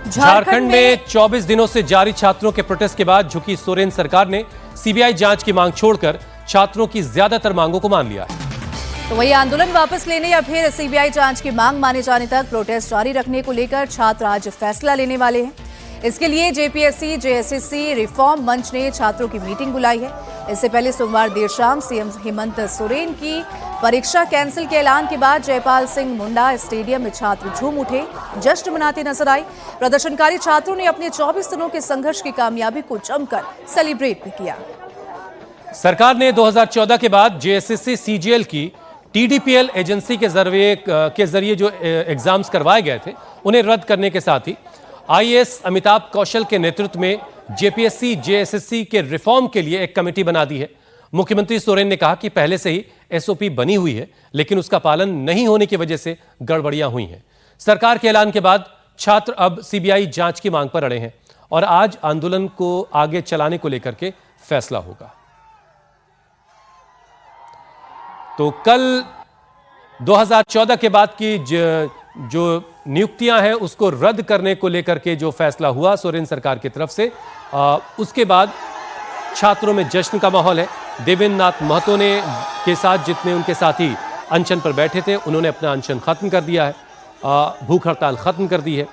झारखंड में 24 दिनों से जारी छात्रों के प्रोटेस्ट के बाद झुकी सोरेन सरकार ने सीबीआई जांच की मांग छोड़कर छात्रों की ज्यादातर मांगों को मान लिया है। तो वही आंदोलन वापस लेने या फिर सीबीआई जांच की मांग माने जाने तक प्रोटेस्ट जारी रखने को लेकर छात्र आज फैसला लेने वाले हैं। इसके लिए जेपीएससी जेएसएससी रिफॉर्म मंच ने छात्रों की मीटिंग बुलाई है। इससे पहले सोमवार देर शाम सीएम हेमंत सोरेन की परीक्षा कैंसिल के ऐलान के बाद जयपाल सिंह मुंडा स्टेडियम में छात्र झूम उठे, जश्न मनाते नजर आए। प्रदर्शनकारी छात्रों ने अपने 24 दिनों के संघर्ष की कामयाबी को जमकर सेलिब्रेट भी किया। सरकार ने 2014 के बाद जेएसएससी सीजीएल की टीडीपीएल एजेंसी के जरिए जो एग्जाम्स करवाए गए थे उन्हें रद्द करने के साथ ही आईएएस अमिताभ कौशल के नेतृत्व में जेपीएससी जेएसएससी के रिफॉर्म के लिए एक कमेटी बना दी है। मुख्यमंत्री सोरेन ने कहा कि पहले से ही एसओपी बनी हुई है, लेकिन उसका पालन नहीं होने की वजह से गड़बड़ियां हुई हैं। सरकार के ऐलान के बाद छात्र अब सीबीआई जांच की मांग पर अड़े हैं और आज आंदोलन को आगे चलाने को लेकर के फैसला होगा। तो कल 2014 के बाद की जो नियुक्तियां हैं उसको रद्द करने को लेकर के जो फैसला हुआ सोरेन सरकार की तरफ से, उसके बाद छात्रों में जश्न का माहौल है। देवेंद्र नाथ महतो ने के साथ जितने उनके साथी अनशन पर बैठे थे उन्होंने अपना अनशन खत्म कर दिया है, भूख हड़ताल खत्म कर दी है।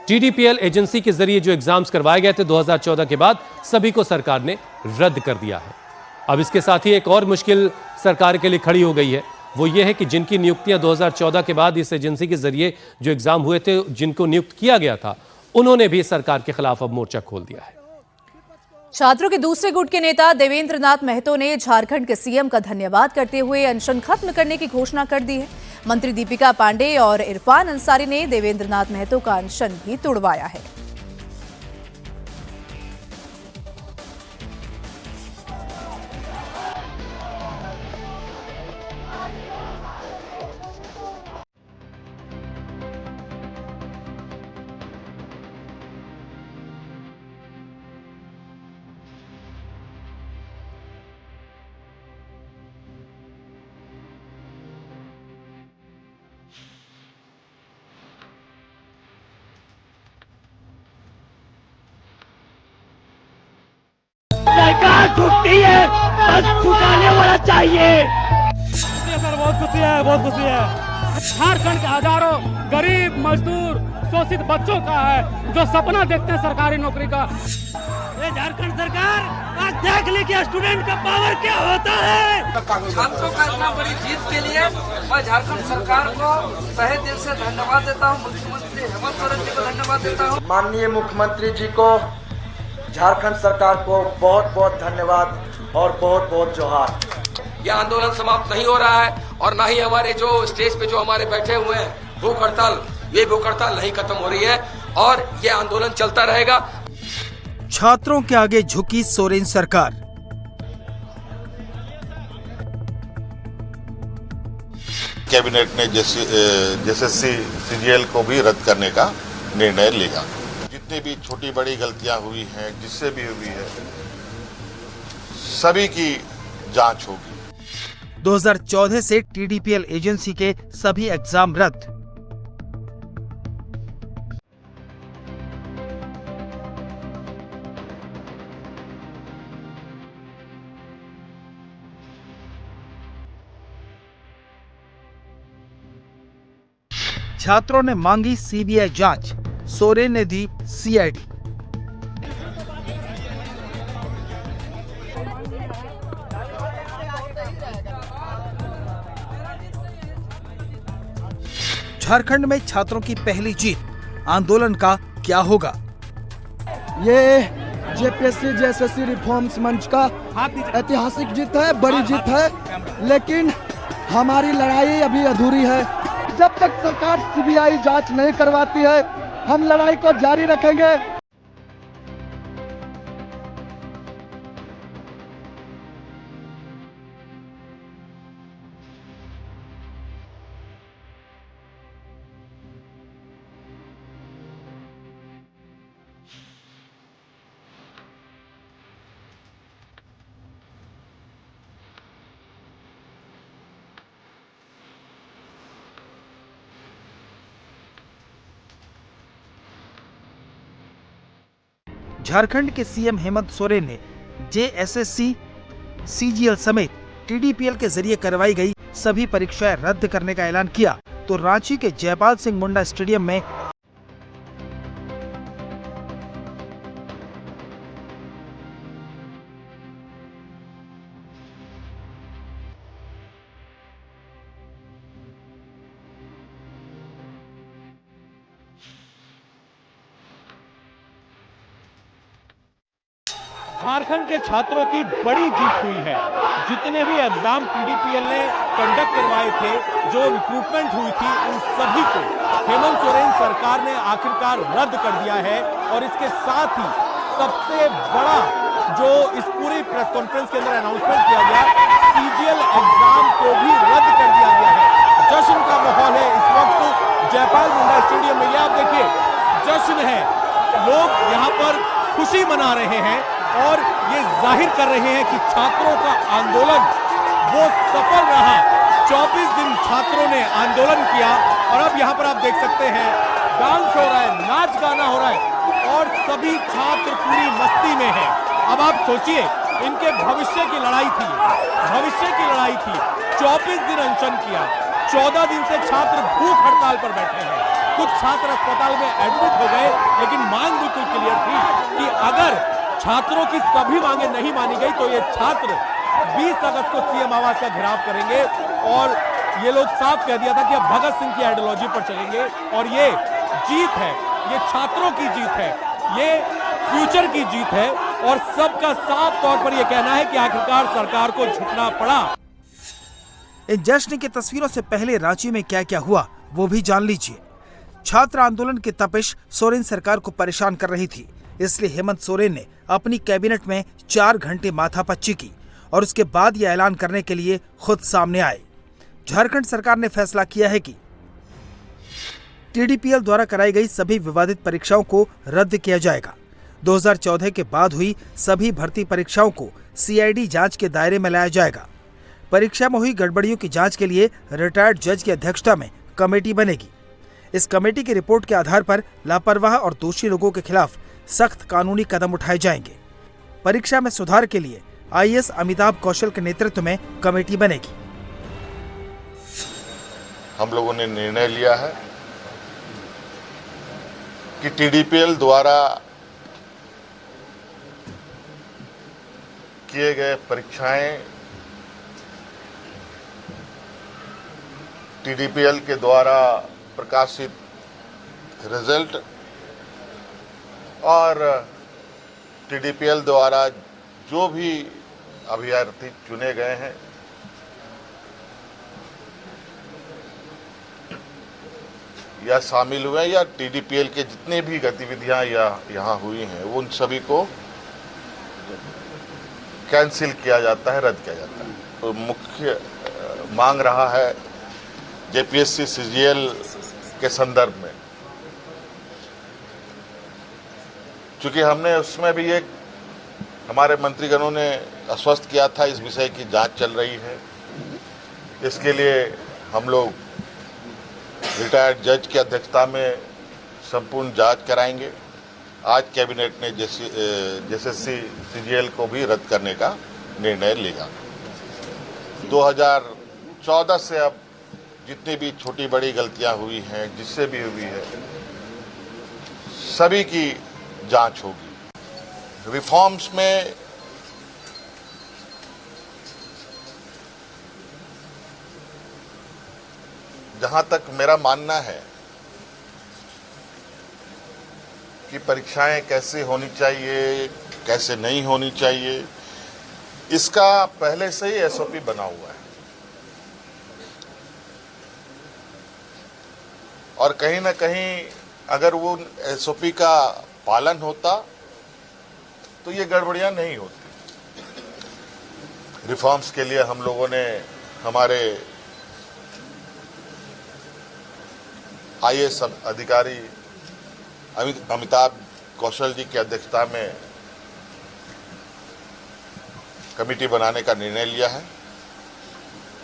टीडीपीएल एजेंसी के जरिए जो एग्जाम्स करवाए गए थे 2014 के बाद सभी को सरकार ने रद्द कर दिया है। अब इसके साथ ही एक और मुश्किल सरकार के लिए खड़ी हो गई है, वो ये है कि जिनकी नियुक्तियां 2014 के बाद इस एजेंसी के जरिए जो एग्जाम हुए थे, जिनको नियुक्त किया गया था, उन्होंने भी सरकार के खिलाफ अब मोर्चा खोल दिया है। छात्रों के दूसरे गुट के नेता देवेंद्र नाथ महतो ने झारखंड के सीएम का धन्यवाद करते हुए अनशन खत्म करने की घोषणा कर दी है। मंत्री दीपिका पांडे और इरफान अंसारी ने देवेंद्र नाथ महतो का अनशन भी तोड़वाया है। सरकार झुकती है, बस झुकाने वाला चाहिए। सर बहुत खुशी है, बहुत खुशी है। झारखंड के हजारों गरीब मजदूर शोषित बच्चों का है जो सपना देखते हैं सरकारी नौकरी का। ये झारखंड सरकार आज देख ली कि स्टूडेंट का पावर क्या होता है। छात्रों का इतना बड़ी जीत के लिए मैं झारखंड सरकार को तहे दिल से धन्यवाद देता हूँ। मुख्यमंत्री हेमंत सोरेन जी को धन्यवाद देता हूँ। माननीय मुख्यमंत्री जी को, झारखंड सरकार को बहुत बहुत धन्यवाद और बहुत बहुत जोहार। यह आंदोलन समाप्त नहीं हो रहा है और न ही हमारे जो स्टेज पे जो हमारे बैठे हुए हैं भूख हड़ताल, ये भूख हड़ताल नहीं खत्म हो रही है और ये आंदोलन चलता रहेगा। छात्रों के आगे झुकी सोरेन सरकार। कैबिनेट ने जेएसएससी सीजीएल को भी रद्द करने का निर्णय लिया। जितनी भी छोटी बड़ी गलतियां हुई हैं, जिससे भी हुई है, सभी की जांच होगी। 2014 से टीडीपीएल एजेंसी के सभी एग्जाम रद्द। छात्रों ने मांगी सीबीआई जांच, सोरेन ने दी सीआईडी। झारखंड में छात्रों की पहली जीत, आंदोलन का क्या होगा? ये जेपीएससी जेएसएससी रिफॉर्म्स मंच का ऐतिहासिक जीत है, बड़ी जीत है, लेकिन हमारी लड़ाई अभी अधूरी है। जब तक सरकार सीबीआई जांच नहीं करवाती है हम लड़ाई को जारी रखेंगे। झारखंड के सीएम हेमंत सोरेन ने जेएसएससी, सीजीएल समेत टीडीपीएल के जरिए करवाई गई सभी परीक्षाएं रद्द करने का ऐलान किया, तो रांची के जयपाल सिंह मुंडा स्टेडियम में झारखंड के छात्रों की बड़ी जीत हुई है। जितने भी एग्जाम टीडीपीएल ने कंडक्ट करवाए थे, जो रिक्रूटमेंट हुई थी, उन सभी को हेमंत सोरेन सरकार ने आखिरकार रद्द कर दिया है। और इसके साथ ही सबसे बड़ा जो इस पूरी प्रेस कॉन्फ्रेंस के अंदर अनाउंसमेंट किया गया, सीजीएल एग्जाम को भी रद्द कर दिया गया है। जश्न का माहौल है इस वक्त जयपाल मुंडा स्टेडियम में। ये आप देखिए, जश्न है, लोग यहाँ पर खुशी मना रहे हैं और ये जाहिर कर रहे हैं कि छात्रों का आंदोलन वो सफल रहा। 24 दिन छात्रों ने आंदोलन किया और अब यहाँ पर आप देख सकते हैं डांस हो रहा है, नाच गाना हो रहा है और सभी छात्र पूरी मस्ती में हैं। अब आप सोचिए, इनके भविष्य की लड़ाई थी, भविष्य की लड़ाई थी। 24 दिन अनशन किया, 14 दिन से छात्र भूख हड़ताल पर बैठे हैं। कुछ छात्र अस्पताल में एडमिट हो गए, लेकिन मांग बिल्कुल क्लियर थी कि अगर छात्रों की सभी मांगे नहीं मानी गई तो ये छात्र 20 अगस्त को सीएम आवास का घेराव करेंगे। और ये लोग साफ कह दिया था कि अब भगत सिंह की आइडियोलॉजी पर चलेंगे। और ये जीत है, ये छात्रों की जीत है, ये फ्यूचर की जीत है। और सबका साफ तौर पर यह कहना है कि आखिरकार सरकार को झुकना पड़ा। इन जश्न की तस्वीरों से पहले रांची में क्या क्या हुआ वो भी जान लीजिए। छात्र आंदोलन की तपिश सोरेन सरकार को परेशान कर रही थी, इसलिए हेमंत सोरेन ने अपनी कैबिनेट में 4 घंटे माथापच्ची की और उसके बाद यह ऐलान करने के लिए खुद सामने आए। झारखंड सरकार ने फैसला किया है कि टीडीपीएल द्वारा कराई गई सभी विवादित परीक्षाओं को रद्द किया जाएगा। 2014 के बाद हुई सभी भर्ती परीक्षाओं को सीआईडी जांच के दायरे में लाया जाएगा। परीक्षा में हुई गड़बड़ियों की जांच के लिए रिटायर्ड जज की अध्यक्षता में कमेटी बनेगी। इस कमेटी की रिपोर्ट के आधार पर लापरवाह और दोषी लोगों के खिलाफ सख्त कानूनी कदम उठाए जाएंगे। परीक्षा में सुधार के लिए आईएएस अमिताभ कौशल के नेतृत्व में कमेटी बनेगी। हम लोगों ने निर्णय लिया है कि टीडीपीएल द्वारा किए गए परीक्षाएं टीडीपीएल के द्वारा प्रकाशित रिजल्ट और टीडीपीएल द्वारा जो भी अभ्यर्थी चुने गए हैं या शामिल हुए या टीडीपीएल के जितने भी गतिविधियां यहाँ हुई हैं उन सभी को कैंसिल किया जाता है, रद्द किया जाता है। तो मुख्य मांग रहा है जेपीएससी सीजीएल के संदर्भ में, चूंकि हमने उसमें भी एक हमारे मंत्रीगणों ने आश्वस्त किया था इस विषय की जांच चल रही है। इसके लिए हम लोग रिटायर्ड जज की अध्यक्षता में संपूर्ण जांच कराएंगे। आज कैबिनेट ने जेएसएससी सीजीएल को भी रद्द करने का निर्णय लिया। 2014 से अब जितनी भी छोटी बड़ी गलतियां हुई हैं, जिससे भी हुई है, सभी की जांच होगी। रिफॉर्म्स में जहां तक मेरा मानना है कि परीक्षाएं कैसे होनी चाहिए, कैसे नहीं होनी चाहिए, इसका पहले से ही एसओपी बना हुआ है। और कहीं ना कहीं अगर वो एसओपी का पालन होता तो ये गड़बड़ियां नहीं होती। रिफॉर्म्स के लिए हम लोगों ने हमारे आईएएस अधिकारी अमिताभ कौशल जी की अध्यक्षता में कमेटी बनाने का निर्णय लिया है,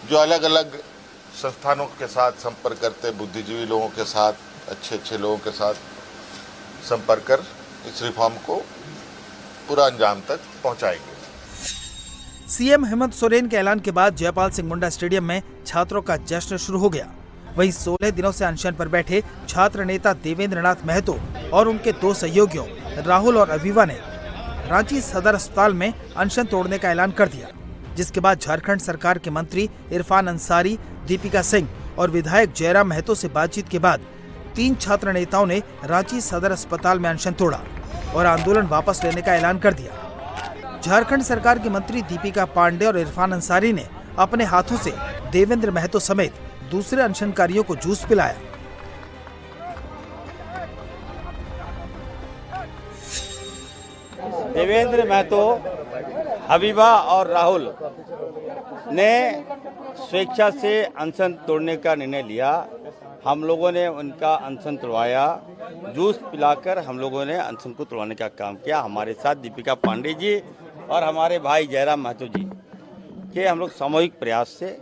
जो अलग अलग संस्थानों के साथ संपर्क करते, बुद्धिजीवी लोगों के साथ, अच्छे लोगों के साथ संपर्क कर इस रिफॉर्म को पूरा अंजाम तक पहुंचाएंगे। सीएम हेमंत सोरेन के ऐलान के बाद जयपाल सिंह मुंडा स्टेडियम में छात्रों का जश्न शुरू हो गया। वहीं 16 दिनों से अनशन पर बैठे छात्र नेता देवेंद्र नाथ महतो और उनके 2 सहयोगियों राहुल और अवीवा ने रांची सदर अस्पताल में अनशन तोड़ने का ऐलान कर दिया, जिसके बाद झारखंड सरकार के मंत्री इरफान अंसारी, दीपिका सिंह और विधायक जयराम महतो से बातचीत के बाद 3 छात्र नेताओं ने रांची सदर अस्पताल में अनशन तोड़ा और आंदोलन वापस लेने का ऐलान कर दिया। झारखंड सरकार के मंत्री दीपिका पांडे और इरफान अंसारी ने अपने हाथों से देवेंद्र महतो समेत दूसरे अनशनकारियों को जूस पिलाया। देवेंद्र महतो, हबीबा और राहुल ने स्वेच्छा से अनशन तोड़ने का निर्णय लिया। हम लोगों ने उनका अनशन तोड़वाया, जूस पिलाकर हम लोगों ने अनशन को तोड़वाने का काम किया। हमारे साथ दीपिका पांडे जी और हमारे भाई जयराम महतो जी के हम लोग सामूहिक प्रयास से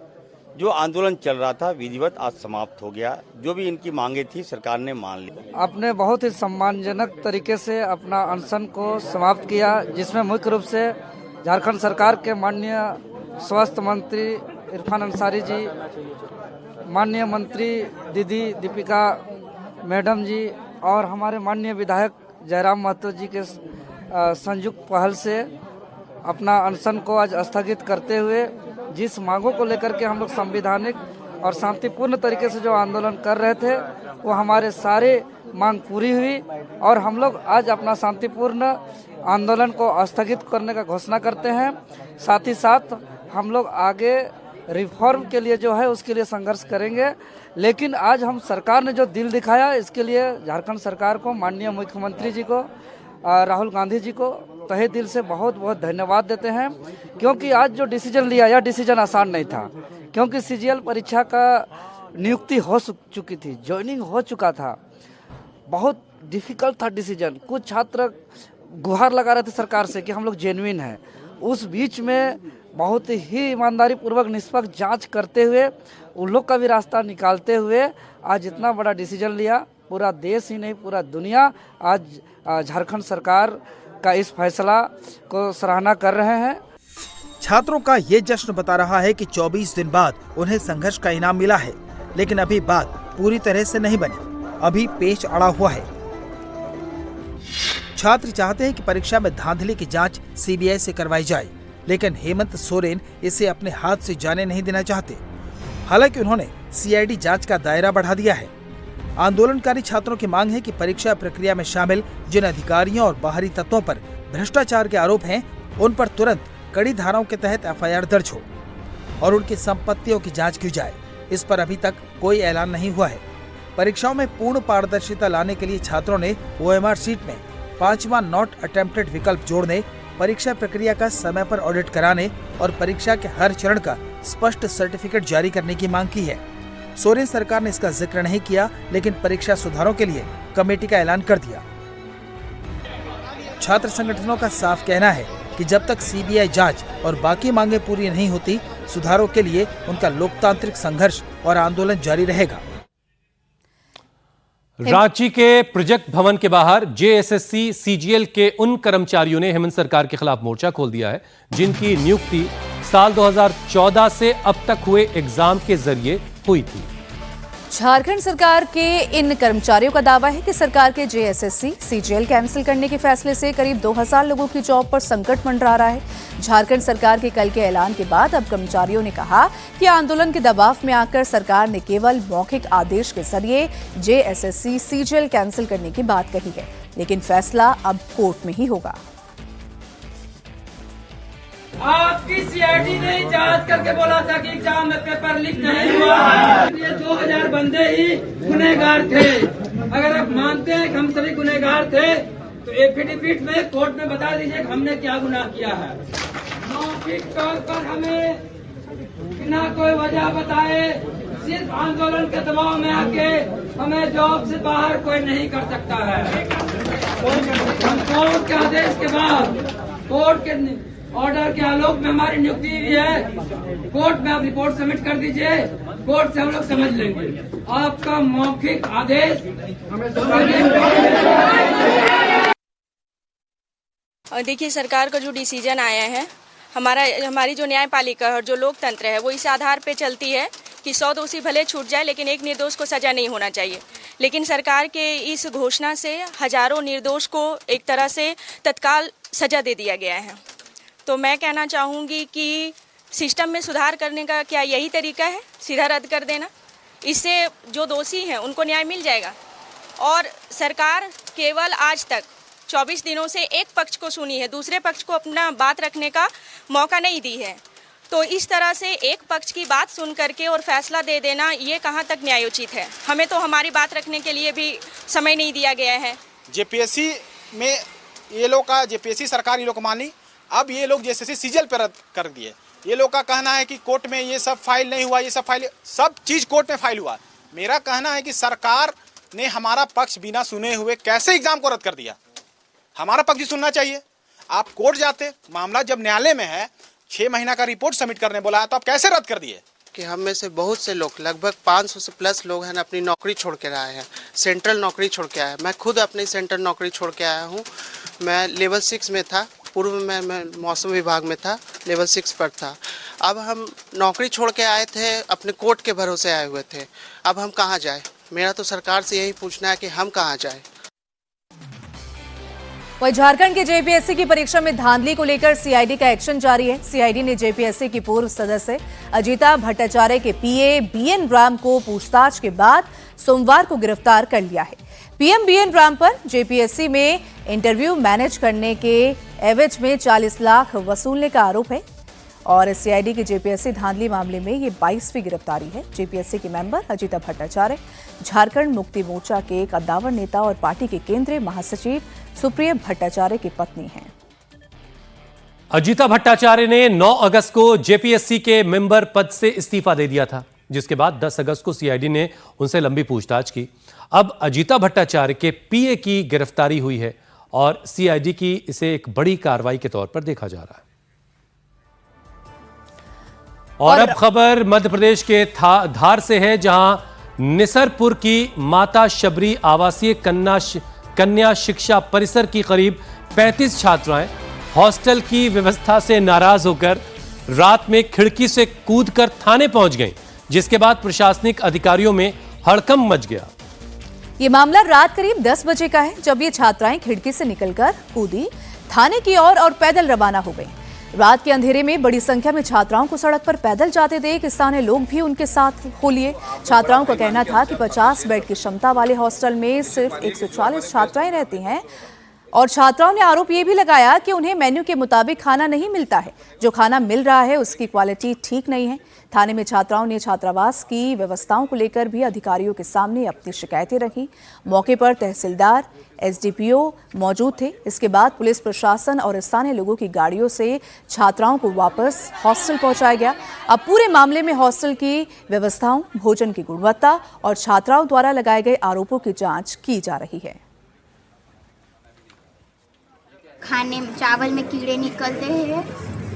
जो आंदोलन चल रहा था विधिवत आज समाप्त हो गया। जो भी इनकी मांगे थी सरकार ने मान ली। आपने बहुत ही सम्मानजनक तरीके से अपना अनशन को समाप्त किया, जिसमें मुख्य रूप से झारखंड सरकार के माननीय स्वास्थ्य मंत्री इरफान अंसारी जी, माननीय मंत्री दीदी दीपिका मैडम जी और हमारे माननीय विधायक जयराम महतो जी के संयुक्त पहल से अपना अनशन को आज स्थगित करते हुए जिस मांगों को लेकर के हम लोग संवैधानिक और शांतिपूर्ण तरीके से जो आंदोलन कर रहे थे वो हमारे सारे मांग पूरी हुई और हम लोग आज अपना शांतिपूर्ण आंदोलन को स्थगित करने का घोषणा करते हैं। साथ ही साथ हम लोग आगे रिफॉर्म के लिए जो है उसके लिए संघर्ष करेंगे। लेकिन आज हम सरकार ने जो दिल दिखाया इसके लिए झारखंड सरकार को, माननीय मुख्यमंत्री जी को, राहुल गांधी जी को तहे दिल से बहुत बहुत धन्यवाद देते हैं, क्योंकि आज जो डिसीजन लिया यह डिसीजन आसान नहीं था, क्योंकि सीजीएल परीक्षा का नियुक्ति हो चुकी थी, ज्वाइनिंग हो चुका था, बहुत डिफिकल्ट था डिसीजन। कुछ छात्र गुहार लगा रहे थे सरकार से कि हम लोग जेन्युइन हैं। उस बीच में बहुत ही ईमानदारी पूर्वक निष्पक्ष जांच करते हुए उन लोग का भी रास्ता निकालते हुए आज इतना बड़ा डिसीजन लिया। पूरा देश ही नहीं पूरा दुनिया आज झारखंड सरकार का इस फैसला को सराहना कर रहे हैं। छात्रों का ये जश्न बता रहा है कि 24 दिन बाद उन्हें संघर्ष का इनाम मिला है, लेकिन अभी बात पूरी तरह से नहीं बनी, अभी पेच अड़ा हुआ है। छात्र चाहते हैं कि परीक्षा में धांधली की जांच सीबीआई से करवाई जाए, लेकिन हेमंत सोरेन इसे अपने हाथ से जाने नहीं देना चाहते। हालांकि उन्होंने सीआईडी जांच का दायरा बढ़ा दिया है। आंदोलनकारी छात्रों की मांग है कि परीक्षा प्रक्रिया में शामिल जिन अधिकारियों और बाहरी तत्वों पर भ्रष्टाचार के आरोप हैं, उन पर तुरंत कड़ी धाराओं के तहत एफआईआर दर्ज हो और उनकी संपत्तियों की जांच की जाए। इस पर अभी तक कोई ऐलान नहीं हुआ है। परीक्षाओं में पूर्ण पारदर्शिता लाने के लिए छात्रों ने ओएमआर शीट में 5वां नॉट अटेम्प्टेड विकल्प जोड़ने, परीक्षा प्रक्रिया का समय पर ऑडिट कराने और परीक्षा के हर चरण का स्पष्ट सर्टिफिकेट जारी करने की मांग की है। सोरेन सरकार ने इसका जिक्र नहीं किया, लेकिन परीक्षा सुधारों के लिए कमेटी का ऐलान कर दिया। छात्र संगठनों का साफ कहना है कि जब तक सीबीआई जांच और बाकी मांगे पूरी नहीं होती, सुधारों के लिए उनका लोकतांत्रिक संघर्ष और आंदोलन जारी रहेगा। रांची के प्रोजेक्ट भवन के बाहर जेएसएससी सीजीएल के उन कर्मचारियों ने हेमंत सरकार के खिलाफ मोर्चा खोल दिया है जिनकी नियुक्ति साल 2014 से अब तक हुए एग्जाम के जरिए हुई थी। झारखंड सरकार के इन कर्मचारियों का दावा है कि सरकार के जेएसएससी सीजीएल कैंसिल करने के फैसले से करीब 2000 लोगों की जॉब पर संकट मंडरा रहा है। झारखंड सरकार के कल के ऐलान के बाद अब कर्मचारियों ने कहा कि आंदोलन के दबाव में आकर सरकार ने केवल मौखिक आदेश के जरिए जेएसएससी सीजीएल कैंसिल करने की बात कही है, लेकिन फैसला अब कोर्ट में ही होगा। आपकी सीआईडी ने जांच करके बोला था कि एग्जाम में पेपर लीक नहीं हुआ है। ये 2000 बंदे ही गुनहगार थे। अगर आप मानते हैं कि हम सभी गुनहगार थे तो एफिडेविट में कोर्ट में बता दीजिए कि हमने क्या गुनाह किया है। मौखिक तौर पर हमें बिना कोई वजह बताए सिर्फ आंदोलन के दबाव में आके हमें जॉब से बाहर कोई नहीं कर सकता है। हम कोर्ट के आदेश के बाद, कोर्ट के ऑर्डर के आलोक में हमारी नियुक्ति हुई है। कोर्ट में आप रिपोर्ट सबमिट कर दीजिए, कोर्ट से हम लोग समझ लेंगे। आपका मौखिक आदेश देखिए, सरकार का जो डिसीजन आया है, हमारी जो न्यायपालिका और जो लोकतंत्र है वो इस आधार पे चलती है कि 100 दोषी भले छूट जाए लेकिन एक निर्दोष को सजा नहीं होना चाहिए। लेकिन सरकार के इस घोषणा से हजारों निर्दोष को एक तरह से तत्काल सजा दे दिया गया है। तो मैं कहना चाहूँगी कि सिस्टम में सुधार करने का क्या यही तरीका है, सीधा रद्द कर देना? इससे जो दोषी हैं उनको न्याय मिल जाएगा। और सरकार केवल आज तक 24 दिनों से एक पक्ष को सुनी है, दूसरे पक्ष को अपना बात रखने का मौका नहीं दी है। तो इस तरह से एक पक्ष की बात सुन करके और फैसला दे देना, ये कहाँ तक न्यायोचित है? हमें तो हमारी बात रखने के लिए भी समय नहीं दिया गया है। जेपीएससी में ये लोग का जेपीएससी सरकार ये लोग मानी, अब ये लोग जेएसएससी सीजल पर रद्द कर दिए। ये लोग का कहना है कि कोर्ट में ये सब फाइल नहीं हुआ, ये सब चीज़ कोर्ट में फाइल हुआ। मेरा कहना है कि सरकार ने हमारा पक्ष बिना सुने हुए कैसे एग्जाम को रद्द कर दिया? हमारा पक्ष भी सुनना चाहिए। आप कोर्ट जाते, मामला जब न्यायालय में है, 6 महीना का रिपोर्ट सबमिट करने बोला है, तो आप कैसे रद्द कर दिए? कि हम में से बहुत से लोग, लगभग 500 से प्लस लोग हैं, अपनी नौकरी छोड़ के आए हैं, सेंट्रल नौकरी छोड़ के आए हैं। मैं खुद अपनी सेंट्रल नौकरी छोड़ के आया हूँ। मैं लेवल 6 में था, पूर्व में मैं मौसम विभाग में था, लेवल 6 पर था। अब हम नौकरी छोड़ के आए थे, अपने कोर्ट के भरोसे आए हुए थे। अब हम कहाँ जाए? मेरा तो सरकार से यही पूछना है कि हम कहाँ जाए। वहीं झारखंड के जेपीएससी की परीक्षा में धांधली को लेकर सीआईडी का एक्शन जारी है। सीआईडी ने जेपीएससी की पूर्व सदस्य अजीता भट्टाचार्य के पीए बीएन राम को पूछताछ के बाद सोमवार को गिरफ्तार कर लिया है। पीएम बीएन राम पर जेपीएससी में इंटरव्यू मैनेज करने के एवज में 40 लाख वसूलने का आरोप है और सीआईडी के जेपीएससी धांधली मामले में ये 22वीं गिरफ्तारी है। जेपीएससी के मेंबर अजीता भट्टाचार्य झारखंड मुक्ति मोर्चा के कद्दावर नेता और पार्टी के केंद्रीय महासचिव सुप्रिया भट्टाचार्य की पत्नी हैं। अजीता भट्टाचार्य ने 9 अगस्त को जेपीएससी के मेंबर पद से इस्तीफा दे दिया था, जिसके बाद 10 अगस्त को सीआईडी ने उनसे लंबी पूछताछ की। अब अजीता भट्टाचार्य के पीए की गिरफ्तारी हुई है और सीआईडी की इसे एक बड़ी कार्रवाई के तौर पर देखा जा रहा है। और अब खबर मध्य प्रदेश के धार से है, जहां निसरपुर की माता शबरी आवासीय कन्या शिक्षा परिसर की करीब 35 छात्राएं हॉस्टल की व्यवस्था से नाराज होकर रात में खिड़की से कूदकर थाने पहुंच गईं, जिसके बाद प्रशासनिक अधिकारियों में हड़कंप मच गया। ये मामला रात करीब 10 बजे का है, जब ये छात्राएं खिड़की से निकलकर कूदी थाने की ओर और पैदल रवाना हो गई। रात के अंधेरे में बड़ी संख्या में छात्राओं को सड़क पर पैदल जाते देख स्थानीय लोग भी उनके साथ हो लिए। छात्राओं का कहना था कि 50 बेड की क्षमता वाले हॉस्टल में सिर्फ 140 छात्राएं रहती हैं और छात्राओं ने आरोप ये भी लगाया कि उन्हें मेन्यू के मुताबिक खाना नहीं मिलता है। जो खाना मिल रहा है उसकी क्वालिटी ठीक नहीं है। थाने में छात्राओं ने छात्रावास की व्यवस्थाओं को लेकर भी अधिकारियों के सामने अपनी शिकायतें रखी। मौके पर तहसीलदार, एसडीपीओ मौजूद थे। इसके बाद पुलिस प्रशासन और स्थानीय लोगों की गाड़ियों से छात्राओं को वापस हॉस्टल पहुंचाया गया। अब पूरे मामले में हॉस्टल की व्यवस्थाओं, भोजन की गुणवत्ता और छात्राओं द्वारा लगाए गए आरोपों की जांच की जा रही है। खाने में चावल में कीड़े निकलते हैं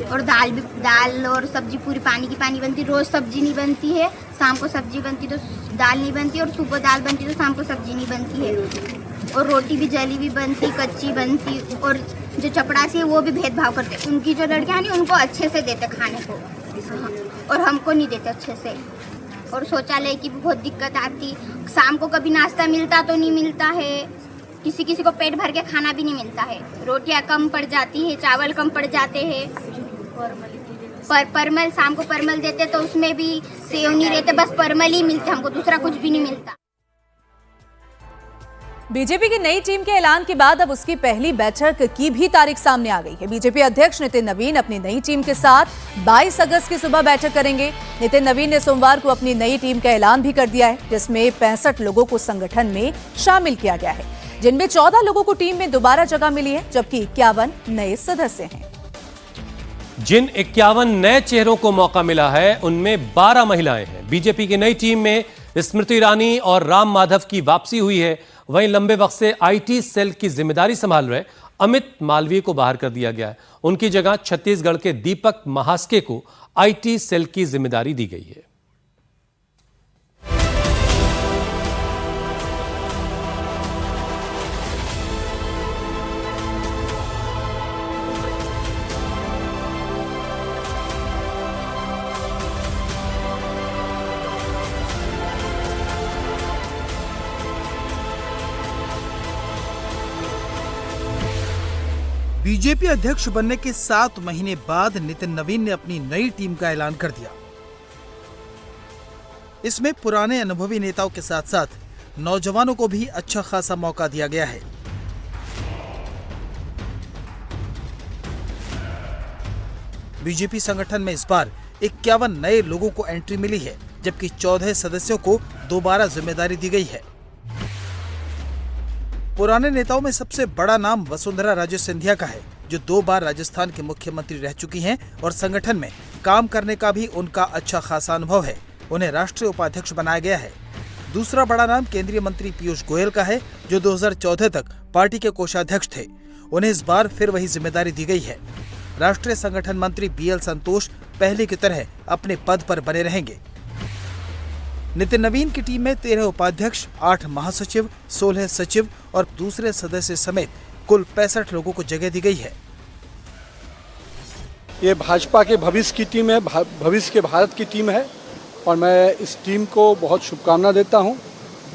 और दाल और सब्जी पूरी पानी की पानी बनती। रोज सब्जी नहीं बनती है, शाम को सब्जी बनती तो दाल नहीं बनती और सुबह दाल बनती तो शाम को सब्जी नहीं बनती है। और रोटी भी जली भी बनती, कच्ची बनती। और जो चपड़ासी है वो भी भेदभाव करते। उनकी जो लड़कियाँ नहीं उनको अच्छे से देते खाने को और हमको नहीं देते अच्छे से। और शौचालय की भी बहुत दिक्कत आती। शाम को कभी नाश्ता मिलता तो नहीं मिलता है, किसी किसी को पेट भर के खाना भी नहीं मिलता है। रोटियां कम पड़ जाती है, चावल कम पड़ जाते हैं। परमल शाम को परमल देते तो उसमें भी सेव नहीं रहते, बस परमल ही मिलते, हमको दूसरा कुछ भी नहीं मिलता। बीजेपी की नई टीम के ऐलान के बाद अब उसकी पहली बैठक की भी तारीख सामने आ गई है। बीजेपी अध्यक्ष नितिन नवीन अपनी नई टीम के साथ 22 अगस्त की सुबह बैठक करेंगे। नितिन नवीन ने सोमवार को अपनी नई टीम का ऐलान भी कर दिया है, जिसमें 65 लोगों को संगठन में शामिल किया गया है, जिनमें 14 लोगों को टीम में दोबारा जगह मिली है, जबकि 51 नए सदस्य हैं। जिन 51 नए चेहरों को मौका मिला है उनमें 12 महिलाएं हैं। बीजेपी की नई टीम में स्मृति ईरानी और राम माधव की वापसी हुई है। वहीं लंबे वक्त से आईटी सेल की जिम्मेदारी संभाल रहे अमित मालवीय को बाहर कर दिया गया है। उनकी जगह छत्तीसगढ़ के दीपक महास्के को आईटी सेल की जिम्मेदारी दी गई है। बीजेपी अध्यक्ष बनने के 7 महीने बाद नितिन नवीन ने अपनी नई टीम का ऐलान कर दिया। इसमें पुराने अनुभवी नेताओं के साथ साथ नौजवानों को भी अच्छा खासा मौका दिया गया है। बीजेपी संगठन में इस बार 51 नए लोगों को एंट्री मिली है, जबकि 14 सदस्यों को दोबारा जिम्मेदारी दी गई है। पुराने नेताओं में सबसे बड़ा नाम वसुंधरा राजे सिंधिया का है, जो 2 बार राजस्थान के मुख्यमंत्री रह चुकी हैं और संगठन में काम करने का भी उनका अच्छा खासा अनुभव है। उन्हें राष्ट्रीय उपाध्यक्ष बनाया गया है। दूसरा बड़ा नाम केंद्रीय मंत्री पीयूष गोयल का है, जो 2014 तक पार्टी के कोषाध्यक्ष थे। उन्हें इस बार फिर वही जिम्मेदारी दी गई है। राष्ट्रीय संगठन मंत्री बीएल संतोष पहले की तरह अपने पद पर बने रहेंगे। नितिन नवीन की टीम में 13 उपाध्यक्ष, 8 महासचिव, 16 सचिव और दूसरे सदस्य समेत कुल 65 लोगों को जगह दी गई है। ये भाजपा के भविष्य की टीम है, भविष्य के भारत की टीम है और मैं इस टीम को बहुत शुभकामना देता हूं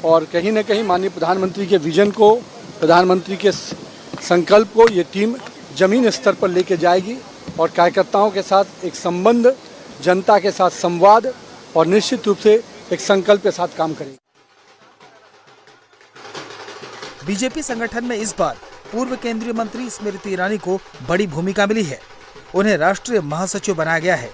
और कहीं न कहीं माननीय प्रधानमंत्री के विजन को, प्रधानमंत्री के संकल्प को ये टीम जमीन स्तर पर लेके जाएगी और कार्यकर्ताओं के साथ एक संबंध, जनता के साथ संवाद और निश्चित रूप से एक संकल्प के साथ काम करेगी। बीजेपी संगठन में इस बार पूर्व केंद्रीय मंत्री स्मृति ईरानी को बड़ी भूमिका मिली है। उन्हें राष्ट्रीय महासचिव बनाया गया है।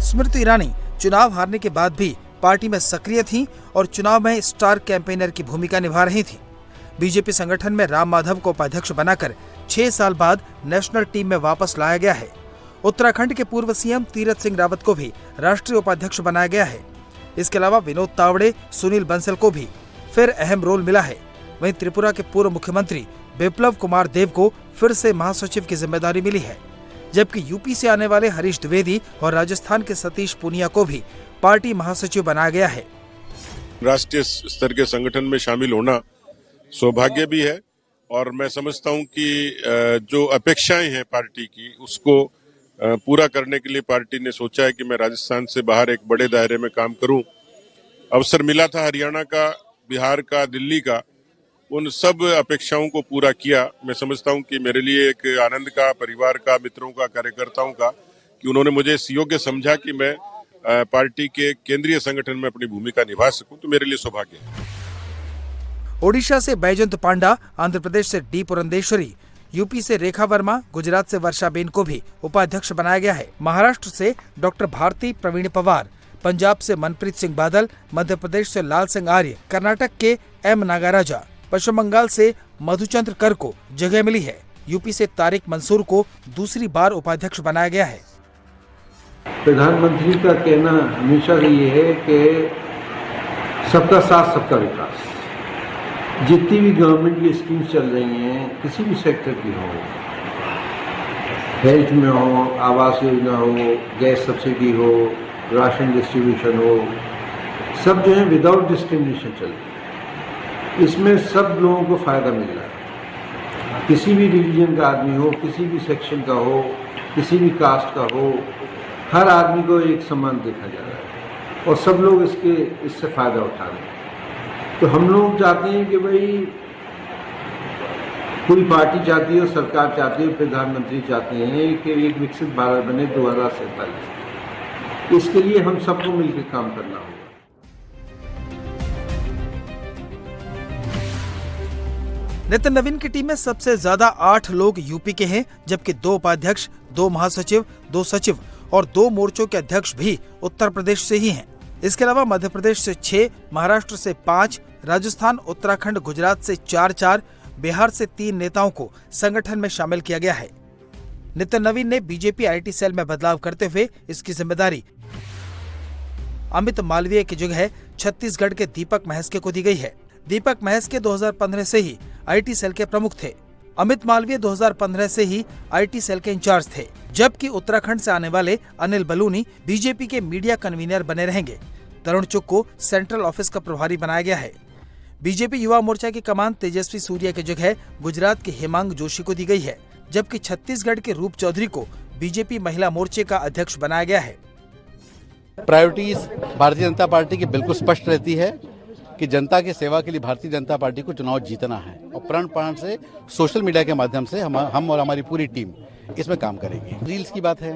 स्मृति ईरानी चुनाव हारने के बाद भी पार्टी में सक्रिय थीं और चुनाव में स्टार कैंपेनर की भूमिका निभा रही थीं। बीजेपी संगठन में राम माधव को उपाध्यक्ष बनाकर 6 साल बाद नेशनल टीम में वापस लाया गया है। उत्तराखंड के पूर्व सीएम तीरथ सिंह रावत को भी राष्ट्रीय उपाध्यक्ष बनाया गया है। इसके अलावा विनोद तावड़े, सुनील बंसल को भी फिर अहम रोल मिला है। वहीं त्रिपुरा के पूर्व मुख्यमंत्री बिप्लब कुमार देव को फिर से महासचिव की जिम्मेदारी मिली है, जबकि यूपी से आने वाले हरीश द्विवेदी और राजस्थान के सतीश पूनिया को भी पार्टी महासचिव बनाया गया है। राष्ट्रीय स्तर के संगठन में शामिल होना सौभाग्य भी है और मैं समझता हूं कि जो अपेक्षाएं हैं पार्टी की, उसको पूरा करने के लिए पार्टी ने सोचा है कि मैं राजस्थान से बाहर एक बड़े दायरे में काम करूं। अवसर मिला था हरियाणा का, बिहार का, दिल्ली का, उन सब अपेक्षाओं को पूरा किया। मैं समझता हूं कि मेरे लिए एक आनंद का, परिवार का, मित्रों का, कार्यकर्ताओं का, कि उन्होंने मुझे इस योग्य समझा कि मैं पार्टी के केंद्रीय संगठन में अपनी भूमिका निभा सकूं, तो मेरे लिए सौभाग्य है। ओडिशा से बैजंत पांडा, आंध्र प्रदेश से डी पुरंदेश्वरी, यूपी से रेखा वर्मा, गुजरात से वर्षाबेन को भी उपाध्यक्ष बनाया गया है। महाराष्ट्र से डॉक्टर भारती प्रवीण पवार, पंजाब से मनप्रीत सिंह बादल, मध्य प्रदेश से लाल सिंह आर्य, कर्नाटक के एम नागाराजा, पश्चिम बंगाल से मधुचंद्र कर को जगह मिली है। यूपी से तारिक मंसूर को दूसरी बार उपाध्यक्ष बनाया गया है। प्रधानमंत्री का कहना हमेशा ये है कि सबका साथ सबका विकास। जितनी भी गवर्नमेंट की स्कीम्स चल रही हैं, किसी भी सेक्टर की हो, हेल्थ में हो, आवास योजना हो, गैस सब्सिडी हो, राशन डिस्ट्रीब्यूशन हो, सब जो है विदाउट डिस्क्रिमिनेशन चल रही है। इसमें सब लोगों को फ़ायदा मिल रहा है। किसी भी रिलीजन का आदमी हो, किसी भी सेक्शन का हो, किसी भी कास्ट का हो, हर आदमी को एक समान देखा जा रहा है और सब लोग इससे फ़ायदा उठा रहे हैं। तो हम लोग चाहते हैं कि भाई पूरी पार्टी चाहती है, सरकार चाहती है, प्रधानमंत्री चाहते हैं कि एक विकसित भारत बने 2047। इसके लिए हम सबको मिलकर काम करना होगा। नितिन नवीन की टीम में सबसे ज्यादा 8 लोग यूपी के हैं, जबकि 2 उपाध्यक्ष, 2 महासचिव, 2 सचिव और 2 मोर्चों के अध्यक्ष भी उत्तर प्रदेश से ही हैं। इसके अलावा मध्य प्रदेश से 6, महाराष्ट्र से 5, राजस्थान, उत्तराखंड, गुजरात से 4-4, बिहार से 3 नेताओं को संगठन में शामिल किया गया है। नितिन नवीन ने बीजेपी आईटी सेल में बदलाव करते हुए इसकी जिम्मेदारी अमित मालवीय की जगह छत्तीसगढ़ के दीपक महस्के को दी गई है। दीपक महस्के 2015 से ही आईटी सेल के प्रमुख थे। अमित मालवीय 2015 से ही आईटी सेल के इंचार्ज थे, जबकि उत्तराखंड से आने वाले अनिल बलूनी बीजेपी के मीडिया कन्वीनर बने रहेंगे। तरुण चुग को सेंट्रल ऑफिस का प्रभारी बनाया गया है। बीजेपी युवा मोर्चा की कमान तेजस्वी सूर्या की जगह गुजरात के हेमांग जोशी को दी गई है, जबकि छत्तीसगढ़ के रूप चौधरी को बीजेपी महिला मोर्चे का अध्यक्ष बनाया गया है। प्रायोरिटीज भारतीय जनता पार्टी की बिल्कुल स्पष्ट रहती है कि जनता की सेवा के लिए भारतीय जनता पार्टी को चुनाव जीतना है और प्रण प्राण से सोशल मीडिया के माध्यम से हम और हमारी पूरी टीम इसमें काम करेगी। रील्स की बात है,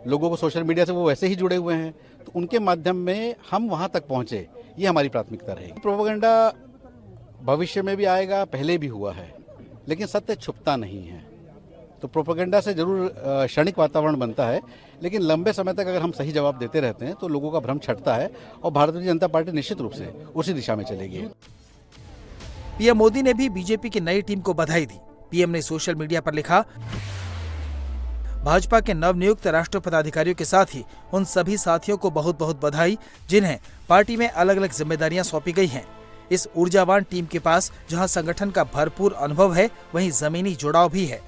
लोगों को सोशल मीडिया से वो वैसे ही जुड़े हुए हैं, तो उनके माध्यम में हम वहां तक पहुंचे, ये हमारी प्राथमिकता रहेगी। प्रोपेगेंडा भविष्य में भी आएगा, पहले भी हुआ है, लेकिन सत्य छुपता नहीं है। तो प्रोपेगेंडा से जरूर क्षणिक वातावरण बनता है, लेकिन लंबे समय तक अगर हम सही जवाब देते रहते हैं तो लोगों का भ्रम छटता है और भारतीय जनता पार्टी निश्चित रूप से उसी दिशा में चलेगी। पीएम मोदी ने भी बीजेपी की नई टीम को बधाई दी। पीएम ने सोशल मीडिया पर लिखा, भाजपा के नवनियुक्त राष्ट्रीय पदाधिकारियों के साथ ही उन सभी साथियों को बहुत बहुत बधाई जिन्हें पार्टी में अलग अलग जिम्मेदारियां सौंपी गई हैं। इस ऊर्जावान टीम के पास जहां संगठन का भरपूर अनुभव है, वहीं जमीनी जुड़ाव भी है।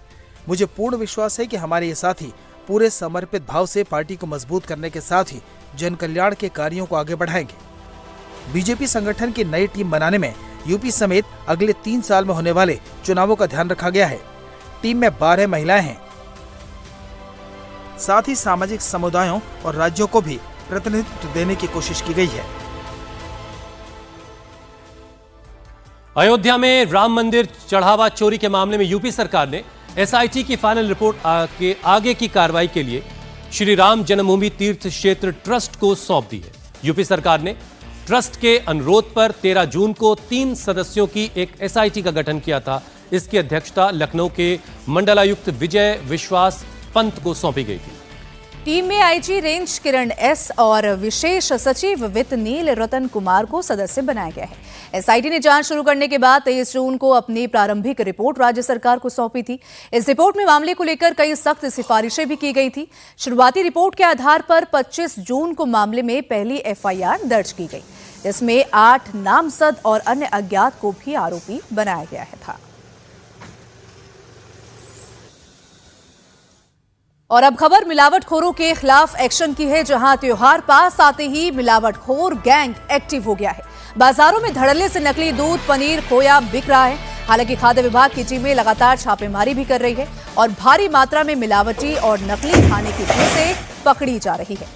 मुझे पूर्ण विश्वास है कि हमारे ये साथी पूरे समर्पित भाव से पार्टी को मजबूत करने के साथ ही जन कल्याण के कार्यों को आगे बढ़ाएंगे। बीजेपी संगठन की नई टीम बनाने में यूपी समेत अगले 3 साल में होने वाले चुनावों का ध्यान रखा गया है। टीम में 12 महिलाएं हैं। साथ ही सामाजिक समुदायों और राज्यों को भी प्रतिनिधित्व देने की कोशिश की गई है। अयोध्या में राम मंदिर चढ़ावा चोरी के मामले में यूपी सरकार ने एसआईटी की फाइनल रिपोर्ट के आगे की कार्रवाई के लिए श्री राम जन्मभूमि तीर्थ क्षेत्र ट्रस्ट को सौंप दी है। यूपी सरकार ने ट्रस्ट के अनुरोध पर 13 जून को 3 सदस्यों की एक एसआईटी का गठन किया था। इसकी अध्यक्षता लखनऊ के मंडलायुक्त विजय विश्वास पंत को सौंपी गई थी। टीम में आईजी रेंज किरण एस और विशेष सचिव वित्त नील रतन कुमार को सदस्य बनाया गया है। एसआईटी ने जांच शुरू करने के बाद 23 जून को अपनी प्रारंभिक रिपोर्ट राज्य सरकार को सौंपी थी। इस रिपोर्ट में मामले को लेकर कई सख्त सिफारिशें भी की गई थी। शुरुआती रिपोर्ट के आधार पर 25 जून को मामले में पहली एफआईआर दर्ज की गई, जिसमें 8 नामजद और अन्य अज्ञात को भी आरोपी बनाया गया था। और अब खबर मिलावटखोरों के खिलाफ एक्शन की है, जहां त्योहार पास आते ही मिलावटखोर गैंग एक्टिव हो गया है। बाजारों में धड़ल्ले से नकली दूध, पनीर, खोया बिक रहा है। हालांकि खाद्य विभाग की टीमें लगातार छापेमारी भी कर रही है और भारी मात्रा में मिलावटी और नकली खाने की चीजें पकड़ी जा रही है।